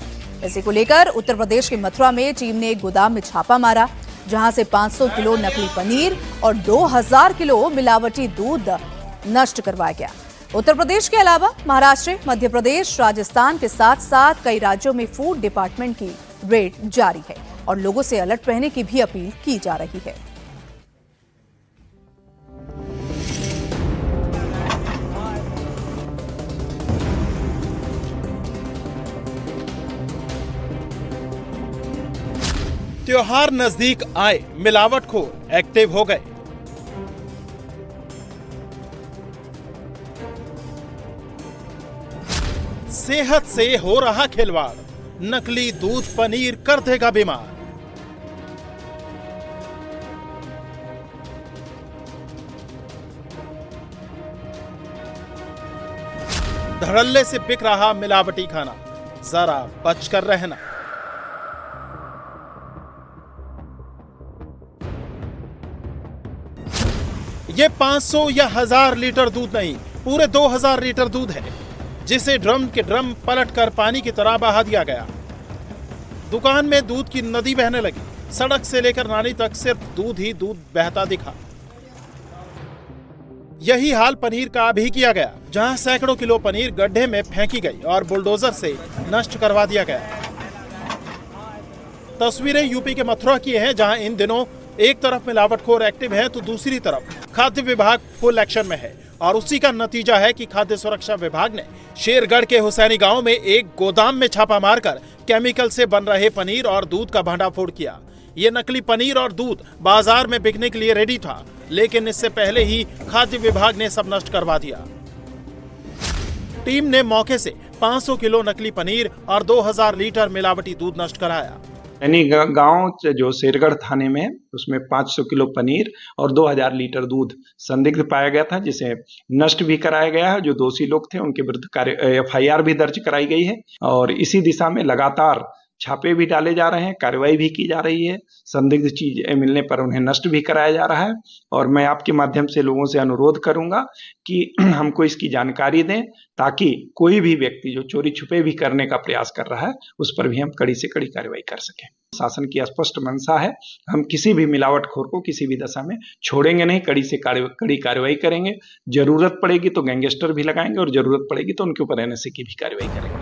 इसी को लेकर उत्तर प्रदेश के मथुरा में टीम ने एक गोदाम में छापा मारा, जहां से 500 किलो नकली पनीर और 2000 किलो मिलावटी दूध नष्ट करवाया गया। उत्तर प्रदेश के अलावा महाराष्ट्र, मध्य प्रदेश, राजस्थान के साथ साथ कई राज्यों में फूड डिपार्टमेंट की रेड जारी है और लोगों से अलर्ट रहने की भी अपील की जा रही है। त्योहार नजदीक आए, मिलावटखोर एक्टिव हो गए। सेहत से हो रहा खिलवाड़, नकली दूध, पनीर कर देगा बीमार। धड़ल्ले से बिक रहा मिलावटी खाना, जरा बचकर रहना। ये 500 या 1000 लीटर दूध नहीं, पूरे 2000 लीटर दूध है, जिसे ड्रम के ड्रम पलटकर पानी की तरह बहा दिया गया। दुकान में दूध की नदी बहने लगी। सड़क से लेकर नाली तक सिर्फ दूध ही दूध बहता दिखा। यही हाल पनीर का भी किया गया, जहां सैकड़ों किलो पनीर गड्ढे में फेंकी गई और बुलडोजर से नष्ट करवा दिया गया। तस्वीरें यूपी के मथुरा की हैं, जहां इन दिनों एक तरफ मिलावटखोर एक्टिव है तो दूसरी तरफ खाद्य विभाग फुल एक्शन में है। और उसी का नतीजा है कि खाद्य सुरक्षा विभाग ने शेरगढ़ के हुसैनी गांव में एक गोदाम में छापा मारकर केमिकल से बन रहे पनीर और दूध का भंडाफोड़ किया। ये नकली पनीर और दूध बाजार में बिकने के लिए रेडी था, लेकिन इससे पहले ही खाद्य विभाग ने सब नष्ट करवा दिया। टीम ने मौके से 500 किलो नकली पनीर और 2000 लीटर मिलावटी दूध नष्ट कराया। गांव जो शेरगढ़ थाने में, उसमें 500 किलो पनीर और 2000 लीटर दूध संदिग्ध पाया गया था, जिसे नष्ट भी कराया गया है। जो दोषी लोग थे उनके विरुद्ध एफआईआर भी दर्ज कराई गई है और इसी दिशा में लगातार छापे भी डाले जा रहे हैं, कार्रवाई भी की जा रही है, संदिग्ध चीज मिलने पर उन्हें नष्ट भी कराया जा रहा है। और मैं आपके माध्यम से लोगों से अनुरोध करूंगा कि हमको इसकी जानकारी दें, ताकि कोई भी व्यक्ति जो चोरी छुपे भी करने का प्रयास कर रहा है उस पर भी हम कड़ी से कड़ी कार्रवाई कर सकें। शासन की स्पष्ट मंशा है, हम किसी भी मिलावटखोर को किसी भी दशा में छोड़ेंगे नहीं, कड़ी से कड़ी कार्रवाई करेंगे। जरूरत पड़ेगी तो गैंगस्टर भी लगाएंगे और जरूरत पड़ेगी तो उनके ऊपर एनएसए की भी कार्रवाई करेंगे।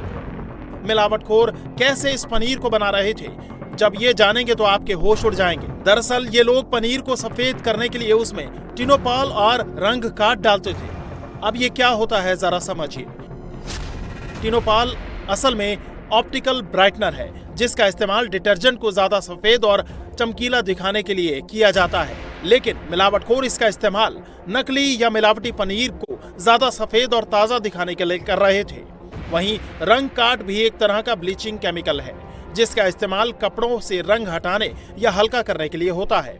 मिलावटखोर कैसे इस पनीर को बना रहे थे, जब ये जानेंगे तो आपके होश उड़ जाएंगे। दरअसल ये लोग पनीर को सफेद करने के लिए उसमें टिनोपाल और रंग काट डालते थे। अब ये क्या होता है जरा समझिए। टिनोपाल असल में ऑप्टिकल ब्राइटनर है, जिसका इस्तेमाल डिटर्जेंट को ज्यादा सफेद और चमकीला दिखाने के लिए किया जाता है। लेकिन मिलावटखोर इसका इस्तेमाल नकली या मिलावटी पनीर को ज्यादा सफेद और ताजा दिखाने के लिए कर रहे थे। वहीं रंग काट भी एक तरह का ब्लीचिंग केमिकल है, जिसका इस्तेमाल कपड़ों से रंग हटाने या हल्का करने के लिए होता है।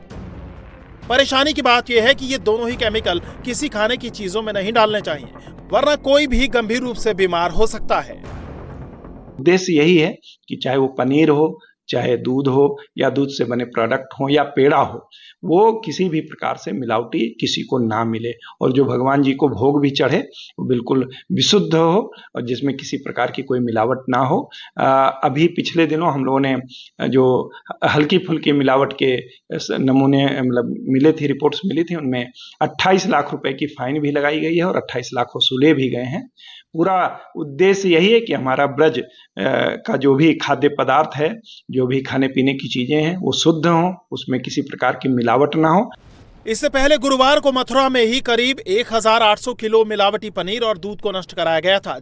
परेशानी की बात यह है कि ये दोनों ही केमिकल किसी खाने की चीजों में नहीं डालने चाहिए, वरना कोई भी गंभीर रूप से बीमार हो सकता है। उद्देश्य यही है कि चाहे वो पनीर हो, चाहे दूध हो या दूध से बने प्रोडक्ट हो या पेड़ा हो, वो किसी भी प्रकार से मिलावटी किसी को ना मिले और जो भगवान जी को भोग भी चढ़े वो बिल्कुल विशुद्ध हो और जिसमें किसी प्रकार की कोई मिलावट ना हो। अभी पिछले दिनों हम लोगों ने जो हल्की फुल्की मिलावट के नमूने मतलब मिले थे, रिपोर्ट्स मिली थी, उनमें 28 लाख रुपए की फाइन भी लगाई गई है और 28 लाख वसूले भी गए हैं। पूरा उद्देश्य यही है कि हमारा ब्रज का जो भी खाद्य पदार्थ है, जो भी खाने पीने की चीजें हैं, वो शुद्ध हों, उसमें किसी प्रकार की मिलावट ना हो। इससे पहले गुरुवार को मथुरा में ही करीब 1800 किलो मिलावटी पनीर और दूध को नष्ट कराया गया था।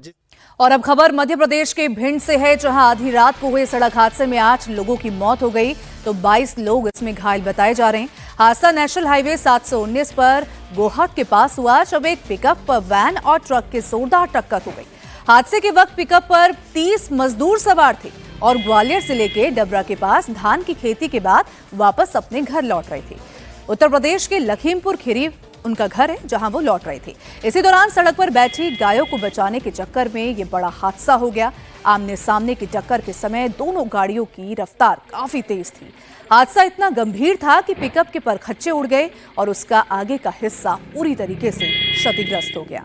और अब खबर मध्य प्रदेश के भिंड से है, जहां आधी रात को हुए सड़क हादसे में 8 लोगों की मौत हो गई तो 22 लोग इसमें घायल बताए जा रहे हैं। हादसा नेशनल हाईवे 719 पर गोहट के पास हुआ, जब एक पिकअप वैन और ट्रक की जोरदार टक्कर हो गई। हादसे के वक्त पिकअप पर 30 मजदूर सवार थे और ग्वालियर जिले के डबरा के पास धान की खेती के बाद वापस अपने घर लौट रहे थे। उत्तर प्रदेश के लखीमपुर खीरी उनका घर है, जहां वो लौट रहे थे। इसी दौरान सड़क पर बैठी गायों को बचाने के चक्कर में ये बड़ा हादसा हो गया। आमने सामने की टक्कर के समय दोनों गाड़ियों की रफ्तार काफी तेज थी। हादसा इतना गंभीर था कि पिकअप के परखच्चे उड़ गए और उसका आगे का हिस्सा पूरी तरीके से क्षतिग्रस्त हो गया।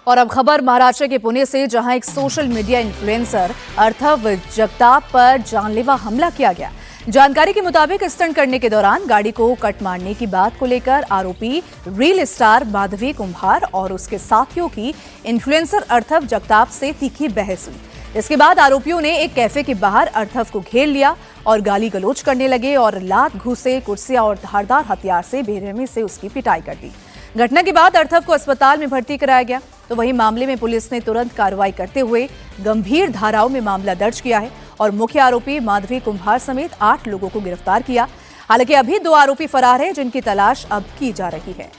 और अब खबर महाराष्ट्र के पुणे से, जहां एक सोशल मीडिया इन्फ्लुएंसर अर्थव जगताप पर जानलेवा हमला किया गया। जानकारी के मुताबिक स्टंट करने के दौरान गाड़ी को कट मारने की बात को लेकर आरोपी रील स्टार माधवी कुंभार और उसके साथियों की इन्फ्लुएंसर अर्थव जगताप से तीखी बहस हुई। इसके बाद आरोपियों ने एक कैफे के बाहर अर्थव को घेर लिया और गाली गलौज करने लगे और लात, घूंसे, कुर्सियां और धारदार हथियार से बेरहमी से उसकी पिटाई कर दी। घटना के बाद अर्थव को अस्पताल में भर्ती कराया गया। तो वहीं मामले में पुलिस ने तुरंत कार्रवाई करते हुए गंभीर धाराओं में मामला दर्ज किया है और मुख्य आरोपी माधवी कुंभार समेत 8 लोगों को गिरफ्तार किया। हालांकि अभी 2 आरोपी फरार हैं, जिनकी तलाश अब की जा रही है।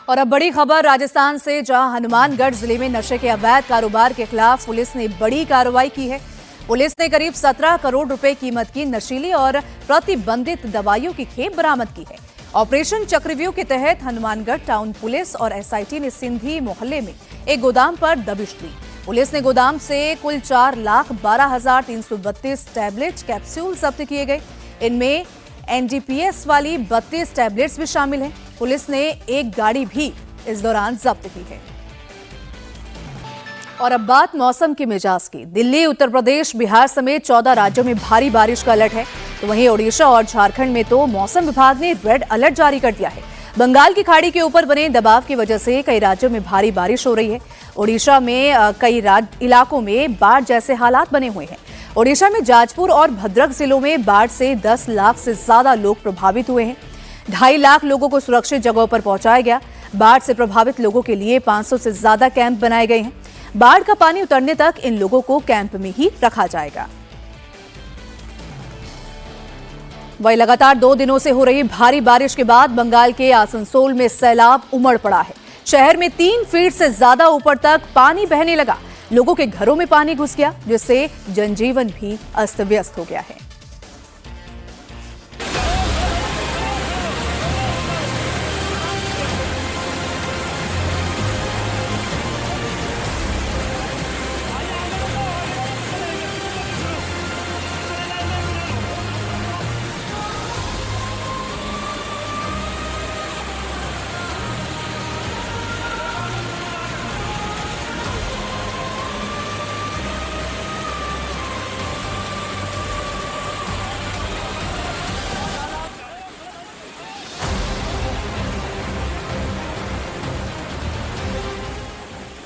और अब बड़ी खबर राजस्थान से, जहां हनुमानगढ़ जिले में नशे के अवैध कारोबार के खिलाफ पुलिस ने बड़ी कार्रवाई की है। पुलिस ने करीब 17 करोड़ रुपए कीमत की नशीली और प्रतिबंधित दवाइयों की खेप बरामद की है। ऑपरेशन चक्रव्यूह के तहत हनुमानगढ़ टाउन पुलिस और एसआईटी ने सिंधी मोहल्ले में एक गोदाम पर दबिश दी। पुलिस ने गोदाम से कुल 4,12,332 टैबलेट कैप्सूल जब्त किए गए। इनमें एनडीपीएस वाली 32 टैबलेट्स भी शामिल हैं। पुलिस ने एक गाड़ी भी इस दौरान जब्त की है। और अब बात मौसम के मिजाज की। दिल्ली, उत्तर प्रदेश, बिहार समेत 14 राज्यों में भारी बारिश का अलर्ट है। तो वहीं ओडिशा और झारखंड में तो मौसम विभाग ने रेड अलर्ट जारी कर दिया है। बंगाल की खाड़ी के ऊपर बने दबाव की वजह से कई राज्यों में भारी बारिश हो रही है। ओडिशा में कई इलाकों में बाढ़ जैसे हालात बने हुए हैं। ओडिशा में जाजपुर और भद्रक जिलों में बाढ़ से 10 लाख से ज्यादा लोग प्रभावित हुए हैं। 2.5 लाख लोगों को सुरक्षित जगहों पर पहुंचाया गया। बाढ़ से प्रभावित लोगों के लिए 500 से ज्यादा कैंप बनाए गए हैं। बाढ़ का पानी उतरने तक इन लोगों को कैंप में ही रखा जाएगा। वहीं लगातार 2 दिनों से हो रही भारी बारिश के बाद बंगाल के आसनसोल में सैलाब उमड़ पड़ा है। शहर में 3 फीट से ज्यादा ऊपर तक पानी बहने लगा। लोगों के घरों में पानी घुस गया, जिससे जनजीवन भी अस्त व्यस्त हो गया है।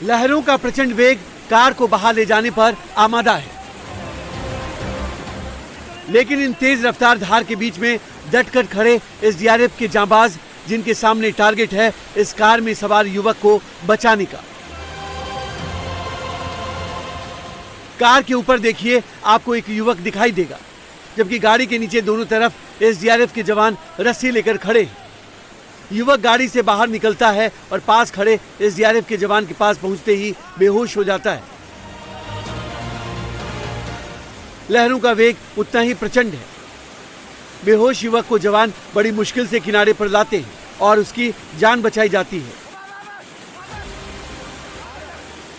लहरों का प्रचंड वेग कार को बहा ले जाने पर आमादा है, लेकिन इन तेज रफ्तार धार के बीच में डटकर खड़े एसडीआरएफ के जांबाज, जिनके सामने टारगेट है इस कार में सवार युवक को बचाने का। कार के ऊपर देखिए, आपको एक युवक दिखाई देगा, जबकि गाड़ी के नीचे दोनों तरफ एसडीआरएफ के जवान रस्सी लेकर खड़े हैं। युवक गाड़ी से बाहर निकलता है और पास खड़े एसडीआरएफ के जवान के पास पहुंचते ही बेहोश हो जाता है। लहरों का वेग उतना ही प्रचंड है। बेहोश युवक को जवान बड़ी मुश्किल से किनारे पर लाते हैं और उसकी जान बचाई जाती है।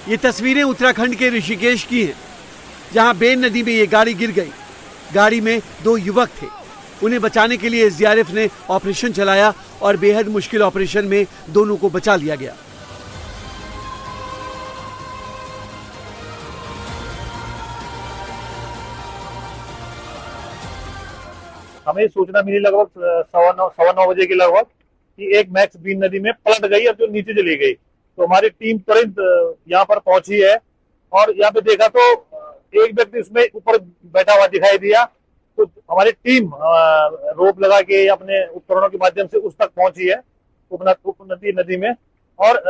ये तस्वीरें उत्तराखंड के ऋषिकेश की हैं, जहां बेन नदी में ये गाड़ी गिर गई। गाड़ी में 2 युवक थे। उन्हें बचाने के लिए एसडीआरएफ ने ऑपरेशन चलाया और बेहद मुश्किल ऑपरेशन में दोनों को बचा लिया गया। हमें सूचना मिली लगभग 9:15 बजे के लगभग कि एक मैक्स बीन नदी में पलट गई और जो नीचे चली गई। तो हमारी टीम तुरंत यहाँ पर पहुंची है और यहाँ पे देखा तो एक व्यक्ति उसमें ऊपर बैठा हुआ दिखाई दिया। तो हमारी टीम रोप लगा के अपने उपकरणों के माध्यम से उस तक पहुंची है उपनदी नदी में और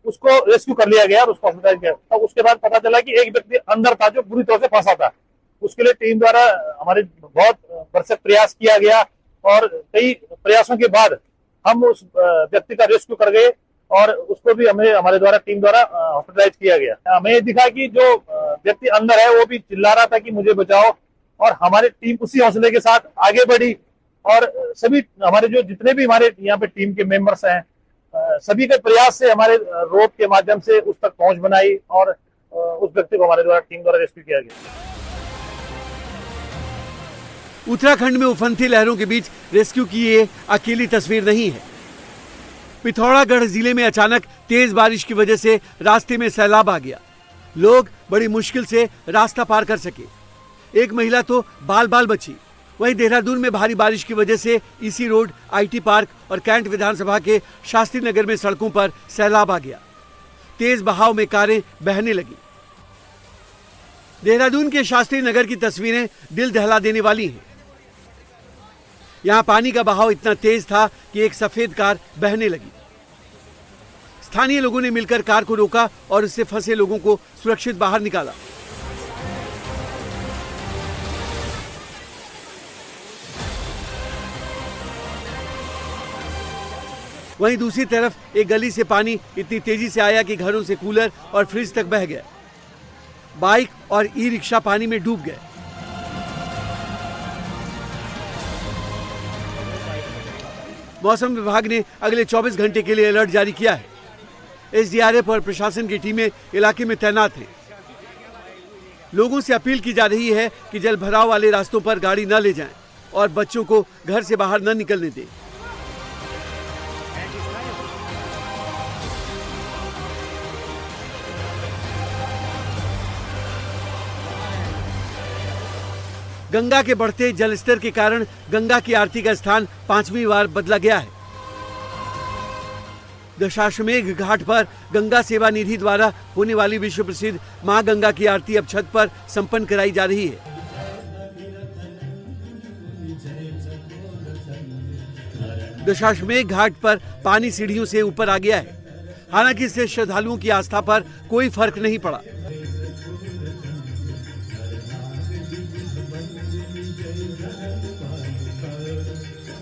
उसको रेस्क्यू कर लिया गया और उसको हॉस्पिटलाइज किया। तो उसके बाद पता चला कि एक व्यक्ति अंदर था जो बुरी तरह से फंसा था। उसके लिए टीम द्वारा हमारे बहुत भरसक प्रयास किया गया और कई प्रयासों के बाद हम उस व्यक्ति का रेस्क्यू कर गए और उसको भी हमारे द्वारा टीम द्वारा हॉस्पिटलाइज किया गया। हमें दिखा कि जो व्यक्ति अंदर है वो भी चिल्ला रहा था कि मुझे बचाओ और हमारी टीम उसी हौसले के साथ आगे बढ़ी और सभी हमारे जो जितने भी हमारे यहाँ पे टीम के मेंबर्स हैं सभी के प्रयास से हमारे रोप के माध्यम से उस तक पहुंच बनाई और उस व्यक्ति को हमारे द्वारा टीम द्वारा रेस्क्यू किया गया। उत्तराखंड में उफनती लहरों के बीच रेस्क्यू की ये अकेली तस्वीर नहीं है। पिथौरागढ़ जिले में अचानक तेज बारिश की वजह से रास्ते में सैलाब आ गया। लोग बड़ी मुश्किल से रास्ता पार कर सके। एक महिला तो बाल बाल बची। वहीं देहरादून में भारी बारिश की वजह से ईसी रोड, आईटी पार्क और कैंट विधानसभा के शास्त्री नगर में सड़कों पर सैलाब आ गया। तेज बहाव में कारें बहने लगी। देहरादून के शास्त्री नगर की तस्वीरें दिल दहला देने वाली हैं। यहाँ पानी का बहाव इतना तेज था कि एक सफेद कार बहने लगी। स्थानीय लोगों ने मिलकर कार को रोका और उससे फंसे लोगों को सुरक्षित बाहर निकाला। वहीं दूसरी तरफ एक गली से पानी इतनी तेजी से आया कि घरों से कूलर और फ्रिज तक बह गया। बाइक और ई रिक्शा पानी में डूब गए। मौसम विभाग ने अगले 24 घंटे के लिए अलर्ट जारी किया है। एसडीआरएफ और प्रशासन की टीमें इलाके में तैनात हैं। लोगों से अपील की जा रही है कि जल भराव वाले रास्तों पर गाड़ी न ले जाएं और बच्चों को घर से बाहर न निकलने दें। गंगा के बढ़ते जलस्तर के कारण गंगा की आरती का स्थान 5वीं बार बदला गया है। दशाश्वमेध घाट पर गंगा सेवा निधि द्वारा होने वाली विश्व प्रसिद्ध मां गंगा की आरती अब छत पर संपन्न कराई जा रही है। दशाश्वमेध घाट पर पानी सीढ़ियों से ऊपर आ गया है। हालांकि इससे श्रद्धालुओं की आस्था पर कोई फर्क नहीं पड़ा।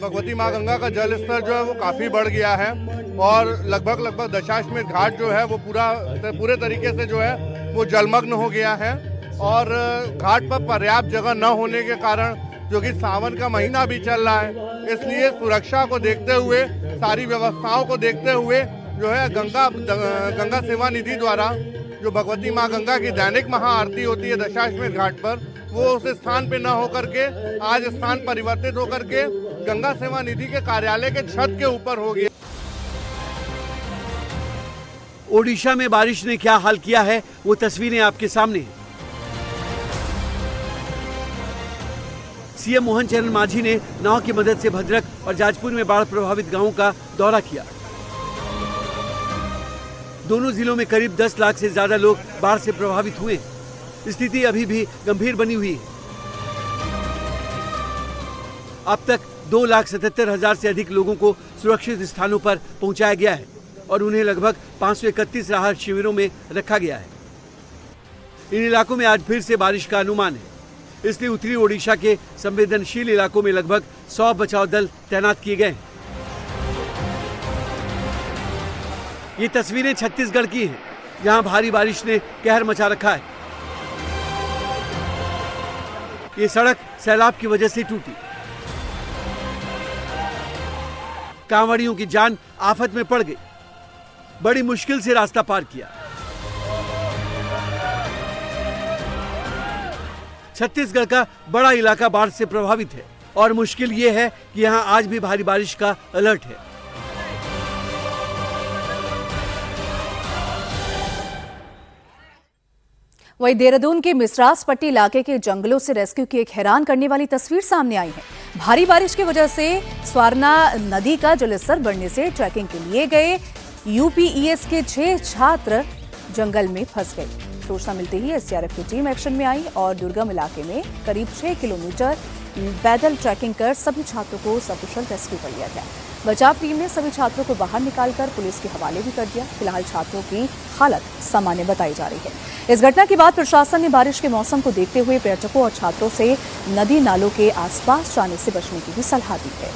भगवती माँ गंगा का जल स्तर जो है वो काफ़ी बढ़ गया है और लगभग दशाश्वमेध घाट जो है वो पूरे तरीके से जो है वो जलमग्न हो गया है और घाट पर पर्याप्त जगह न होने के कारण जो कि सावन का महीना भी चल रहा है, इसलिए सुरक्षा को देखते हुए, सारी व्यवस्थाओं को देखते हुए जो है गंगा सेवा निधि द्वारा जो भगवती माँ गंगा की दैनिक महाआरती होती है दशाश्वमेध घाट पर, वो उस स्थान पे न होकर के आज स्थान परिवर्तित होकर के गंगा सेवा निधि के कार्यालय के छत के ऊपर हो गया। ओडिशा में बारिश ने क्या हाल किया है वो तस्वीरें आपके सामने हैं। सीएम मोहन चरण मांझी ने नाव की मदद से भद्रक और जाजपुर में बाढ़ प्रभावित गांवों का दौरा किया। दोनों जिलों में करीब 10 लाख से ज्यादा लोग बाढ़ से प्रभावित हुए। स्थिति अभी भी गंभीर बनी हुई है। अब तक 2,77,000 से अधिक लोगों को सुरक्षित स्थानों पर पहुंचाया गया है और उन्हें लगभग 531 राहत शिविरों में रखा गया है। इन इलाकों में आज फिर से बारिश का अनुमान है, इसलिए उत्तरी ओडिशा के संवेदनशील इलाकों में लगभग 100 बचाव दल तैनात किए गए हैं। ये तस्वीरें छत्तीसगढ़ की हैं, जहां भारी बारिश ने कहर मचा रखा है। ये सड़क सैलाब की वजह से टूटी। कांवड़ियों की जान आफत में पड़ गई। बड़ी मुश्किल से रास्ता पार किया। छत्तीसगढ़ का बड़ा इलाका बाढ़ से प्रभावित है और मुश्किल ये है कि यहां आज भी भारी बारिश का अलर्ट है। वहीं देहरादून के मिसरास पट्टी इलाके के जंगलों से रेस्क्यू की एक हैरान करने वाली तस्वीर सामने आई है। भारी बारिश की वजह से स्वारना नदी का जलस्तर बढ़ने से ट्रैकिंग के लिए गए यूपीईएस के 6 छात्र जंगल में फंस गए। सूचना मिलते ही एसडीआरएफ की टीम एक्शन में आई और दुर्गम इलाके में करीब 6 किलोमीटर पैदल ट्रैकिंग कर सभी छात्रों को सकुशल रेस्क्यू कर लिया गया। बचाव टीम ने सभी छात्रों को बाहर निकालकर पुलिस के हवाले भी कर दिया। फिलहाल छात्रों की हालत सामान्य बताई जा रही है। इस घटना के बाद प्रशासन ने बारिश के मौसम को देखते हुए पर्यटकों और छात्रों से नदी नालों के आसपास जाने से बचने की भी सलाह दी है।